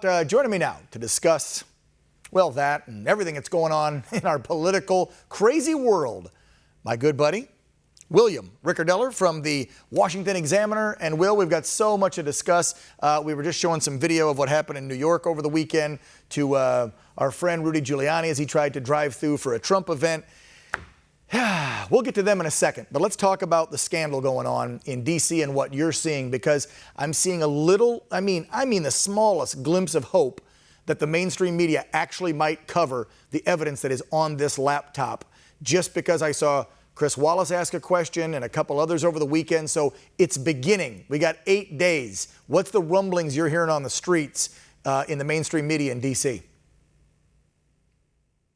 Joining me now to discuss, well, that and everything that's going on in our political crazy world, my good buddy, William Ricciardella from the Washington Examiner. And Will, we've got so much to discuss. We were just showing some video of what happened in New York over the weekend to our friend Rudy Giuliani as he tried to drive through for a Trump event. We'll get to them in a second, but let's talk about the scandal going on in D.C. and what you're seeing, because I'm seeing a little, I mean the smallest glimpse of hope that the mainstream media actually might cover the evidence that is on this laptop, just because I saw Chris Wallace ask a question and a couple others over the weekend. So it's beginning. We got 8 days. What's the rumblings you're hearing on the streets in the mainstream media in D.C.?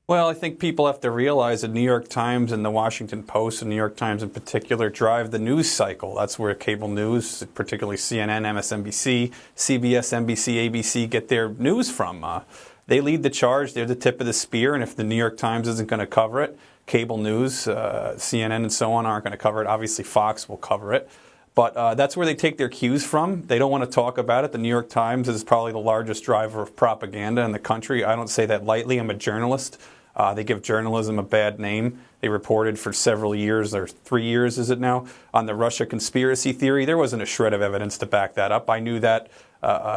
Well, I think people have to realize that New York Times and the Washington Post, and New York Times in particular, drive the news cycle. That's where cable news, particularly CNN, MSNBC, CBS, NBC, ABC, get their news from. They lead the charge. They're the tip of the spear. And if the New York Times isn't going to cover it, cable news, CNN and so on aren't going to cover it. Obviously, Fox will cover it. But that's where they take their cues from. They don't want to talk about it. The New York Times is probably the largest driver of propaganda in the country. I don't say that lightly. I'm a journalist. They give journalism a bad name. They reported for several years, or 3 years is it now, on the Russia conspiracy theory. There wasn't a shred of evidence to back that up. I knew that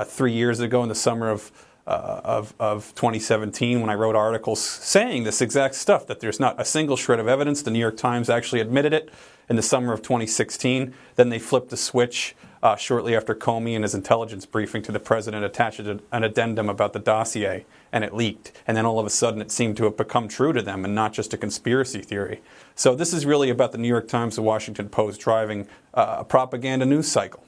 3 years ago in the summer of 2017 when I wrote articles saying this exact stuff, that there's not a single shred of evidence. The New York Times actually admitted it in the summer of 2016. Then they flipped the switch shortly after Comey and his intelligence briefing to the president attached an addendum about the dossier, and it leaked. And then all of a sudden it seemed to have become true to them and not just a conspiracy theory. So this is really about the New York Times, the Washington Post driving a propaganda news cycle.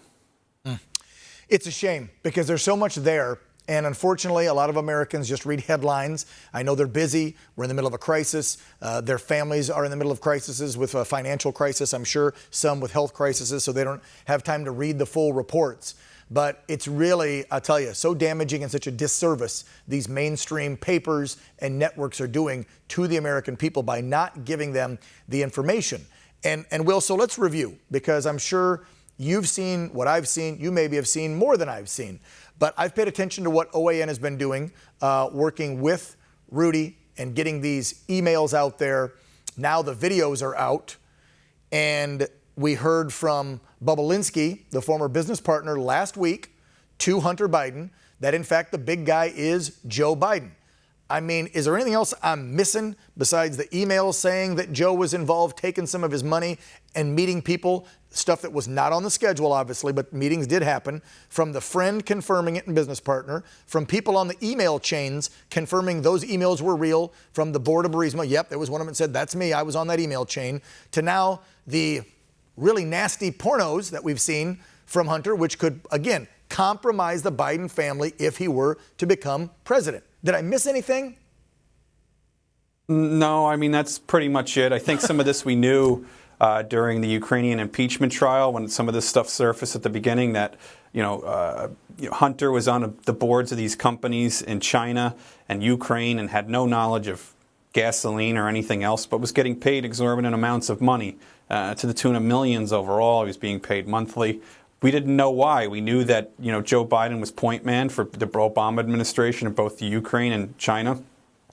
It's a shame because there's so much there. And unfortunately, a lot of Americans just read headlines. I know they're busy. We're in the middle of a crisis. Their families are in the middle of crises with a financial crisis, I'm sure, some with health crises, so they don't have time to read the full reports. But it's really, I'll tell you, so damaging and such a disservice these mainstream papers and networks are doing to the American people by not giving them the information. And Will, so let's review, because I'm sure you've seen what I've seen. You maybe have seen more than I've seen. But I've paid attention to what OAN has been doing, working with Rudy and getting these emails out there. Now the videos are out. And we heard from Bobulinski, the former business partner, last week to Hunter Biden, that in fact the big guy is Joe Biden. I mean, is there anything else I'm missing besides the emails saying that Joe was involved, taking some of his money and meeting people, stuff that was not on the schedule, obviously, but meetings did happen, from the friend confirming it and business partner, from people on the email chains confirming those emails were real, from the board of Burisma, yep, there was one of them that said, that's me, I was on that email chain, to now the really nasty pornos that we've seen from Hunter, which could, again, compromise the Biden family if he were to become president. Did I miss anything? No, I mean, that's pretty much it. I think some of this we knew during the Ukrainian impeachment trial, when some of this stuff surfaced at the beginning, that Hunter was on the boards of these companies in China and Ukraine and had no knowledge of gasoline or anything else, but was getting paid exorbitant amounts of money to the tune of millions overall. He was being paid monthly. We didn't know why. We knew that Joe Biden was point man for the Obama administration in both the Ukraine and China,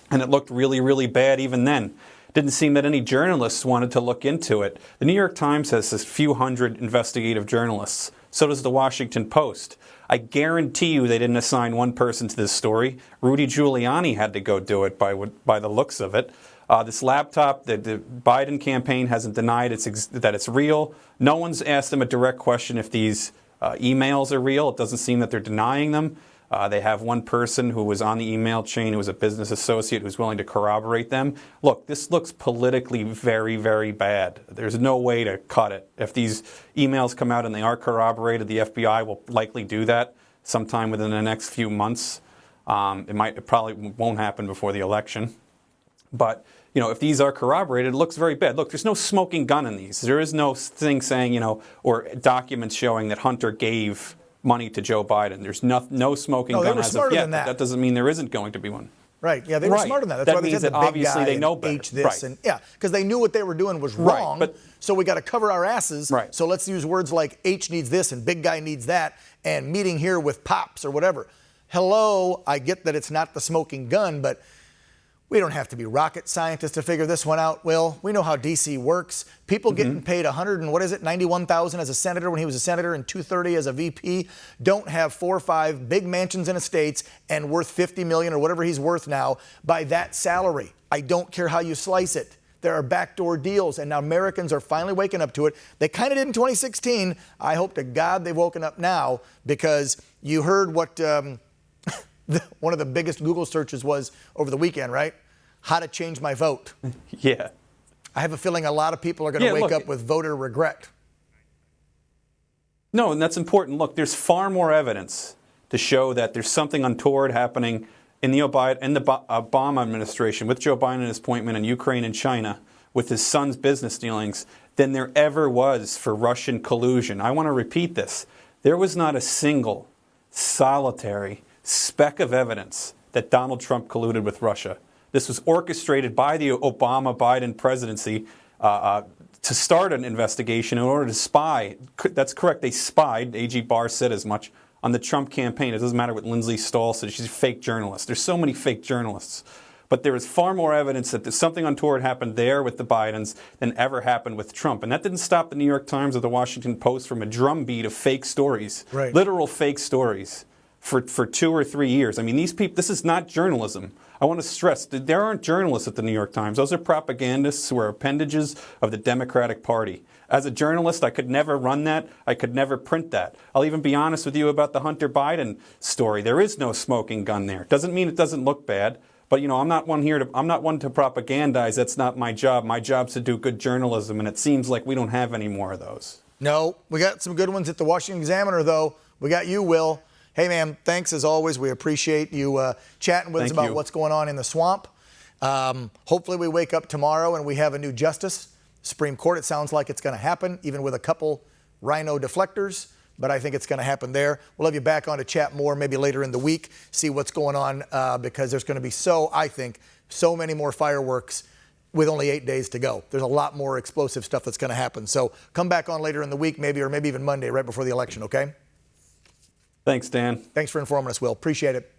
and it looked really, really bad even then. Didn't seem that any journalists wanted to look into it. The New York Times has a few hundred investigative journalists. So does the Washington Post. I guarantee you they didn't assign one person to this story. Rudy Giuliani had to go do it by the looks of it. This laptop, the Biden campaign hasn't denied that it's real. No one's asked them a direct question if these emails are real. It doesn't seem that they're denying them. They have one person who was on the email chain who was a business associate who's willing to corroborate them. Look, this looks politically very, very bad. There's no way to cut it. If these emails come out and they are corroborated, the FBI will likely do that sometime within the next few months. It probably won't happen before the election. But if these are corroborated, it looks very bad. Look, there's no smoking gun in these. There is no thing saying, or documents showing that Hunter gave money to Joe Biden. There's no smoking gun as of yet. That doesn't mean there isn't going to be one. Right. Yeah, they were smarter than that. That's why they means said that the big obviously guy they know and better. H this Right. and because they knew what they were doing was wrong. But, so we got to cover our asses. Right. So let's use words like H needs this and big guy needs that and meeting here with pops or whatever. hello, I get that it's not the smoking gun, but we don't have to be rocket scientists to figure this one out, Will. We know how D.C. works. People getting paid $91,000 as a senator when he was a senator and $230,000 as a VP don't have 4 or 5 big mansions and estates and worth $50 million or whatever he's worth now by that salary. I don't care how you slice it. There are backdoor deals, and now Americans are finally waking up to it. They kind of did in 2016. I hope to God they've woken up now, because you heard what one of the biggest Google searches was over the weekend, right? How to change my vote. Yeah. I have a feeling a lot of people are going to wake up with voter regret. No, and that's important. Look, there's far more evidence to show that there's something untoward happening in the Obama administration with Joe Biden and his appointment in Ukraine and China with his son's business dealings than there ever was for Russian collusion. I want to repeat this. There was not a single solitary speck of evidence that Donald Trump colluded with Russia. This was orchestrated by the Obama-Biden presidency to start an investigation in order to spy. That's correct. They spied, AG Barr said as much, on the Trump campaign. It doesn't matter what Lindsay Stahl said. She's a fake journalist. There's so many fake journalists. But there is far more evidence that there's something untoward happened there with the Bidens than ever happened with Trump. And that didn't stop the New York Times or the Washington Post from a drumbeat of fake stories, literal fake stories, for 2 or 3 years. I mean, these people, this is not journalism. I want to stress that there aren't journalists at the New York Times. Those are propagandists who are appendages of the Democratic Party. As a journalist, I could never run that. I could never print that. I'll even be honest with you about the Hunter Biden story. There is no smoking gun there. Doesn't mean it doesn't look bad. But, you know, I'm not one to propagandize. That's not my job. My job's to do good journalism, and it seems like we don't have any more of those. No, we got some good ones at the Washington Examiner, though. We got you, Will. Hey, man, thanks as always. We appreciate you chatting with us about what's going on in the swamp. Hopefully we wake up tomorrow and we have a new justice. Supreme Court, it sounds like it's going to happen, even with a couple rhino deflectors. But I think it's going to happen there. We'll have you back on to chat more maybe later in the week, see what's going on, because there's going to be so many more fireworks with only 8 days to go. There's a lot more explosive stuff that's going to happen. So come back on later in the week, maybe, or maybe even Monday, right before the election, okay? Thanks, Dan. Thanks for informing us, Will. Appreciate it.